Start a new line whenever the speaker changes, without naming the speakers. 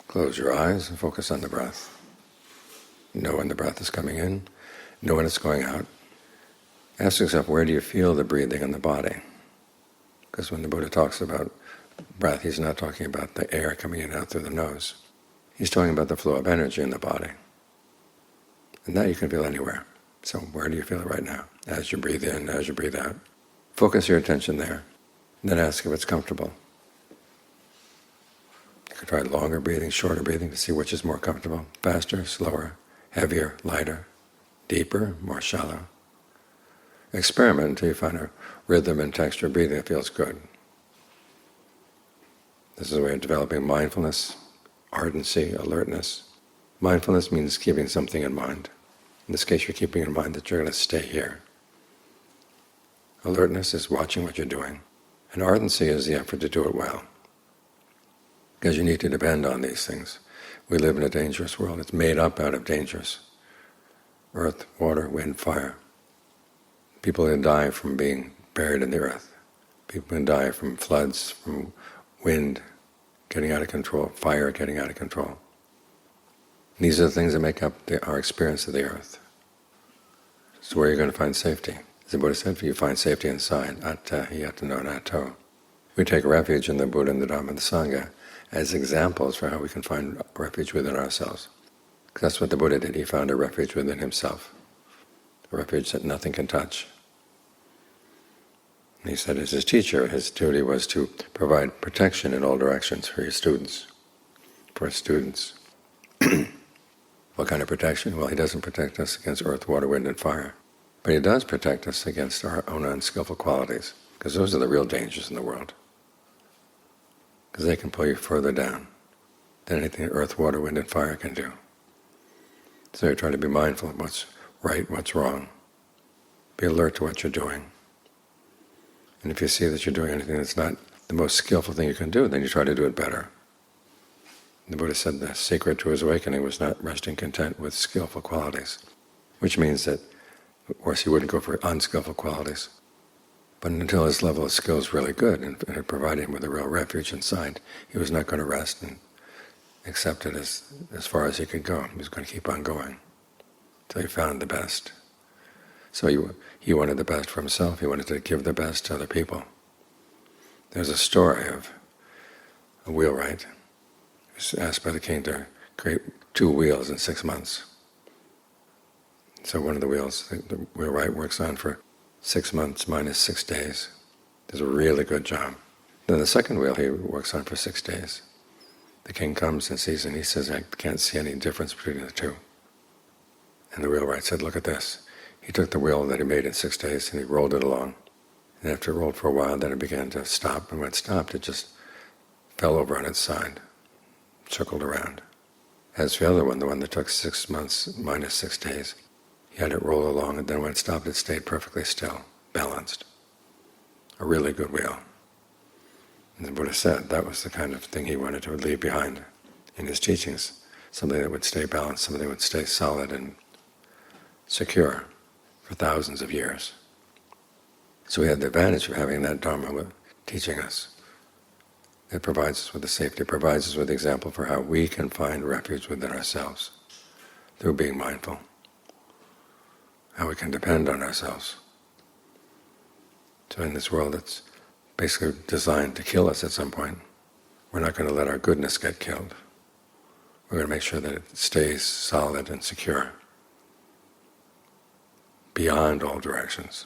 Close your eyes and focus on the breath. Know when the breath is coming in, know when it's going out. Ask yourself, where do you feel the breathing in the body? Because when the Buddha talks about breath, he's not talking about the air coming in and out through the nose. He's talking about the flow of energy in the body. And that you can feel anywhere. So where do you feel it right now? As you breathe in, as you breathe out. Focus your attention there. And then ask if it's comfortable. You can try longer breathing, shorter breathing to see which is more comfortable. Faster, slower, heavier, lighter, deeper, more shallow. Experiment until you find a rhythm and texture of breathing that feels good. This is a way of developing mindfulness, ardency, alertness. Mindfulness means keeping something in mind. In this case, you're keeping in mind that you're going to stay here. Alertness is watching what you're doing. And ardency is the effort to do it well. Because you need to depend on these things. We live in a dangerous world. It's made up out of dangers. Earth, water, wind, fire. People can die from being buried in the earth. People can die from floods, from wind getting out of control, fire getting out of control. These are the things that make up our experience of the earth. So where you're going to find safety. As the Buddha said, you find safety inside. Atta hiyatano natto. We take refuge in the Buddha and the Dhamma and the Sangha as examples for how we can find refuge within ourselves. Because that's what the Buddha did. He found a refuge within himself. A refuge that nothing can touch. And he said as his teacher, his duty was to provide protection in all directions for his students. For his students. What kind of protection? Well, he doesn't protect us against earth, water, wind, and fire. But he does protect us against our own unskillful qualities, because those are the real dangers in the world. Because they can pull you further down than anything earth, water, wind, and fire can do. So you're trying to be mindful of what's right, what's wrong. Be alert to what you're doing. And if you see that you're doing anything that's not the most skillful thing you can do, then you try to do it better. The Buddha said the secret to his awakening was not resting content with skillful qualities, which means that, of course, he wouldn't go for unskillful qualities. But until his level of skill is really good and it provided him with a real refuge inside, he was not going to rest and accept it as far as he could go. He was going to keep on going until he found the best. So he wanted the best for himself. He wanted to give the best to other people. There's a story of a wheelwright who was asked by the king to create 2 wheels in 6 months. So one of the wheels the wheelwright works on for 6 months minus 6 days. Does a really good job. Then the second wheel he works on for 6 days. The king comes and sees it, and he says, I can't see any difference between the two. And the wheelwright said, look at this. He took the wheel that he made in 6 days and he rolled it along. And after it rolled for a while, then it began to stop. And when it stopped, it just fell over on its side, circled around. As for the other one, the one that took 6 months minus 6 days, he had it roll along, and then when it stopped, it stayed perfectly still, balanced. A really good wheel. And the Buddha said that was the kind of thing he wanted to leave behind in his teachings, something that would stay balanced, something that would stay solid and secure for thousands of years. So we had the advantage of having that Dhamma teaching us. It provides us with the safety, it provides us with the example for how we can find refuge within ourselves through being mindful, how we can depend on ourselves. So in this world that's basically designed to kill us at some point, we're not going to let our goodness get killed. We're going to make sure that it stays solid and secure beyond all directions.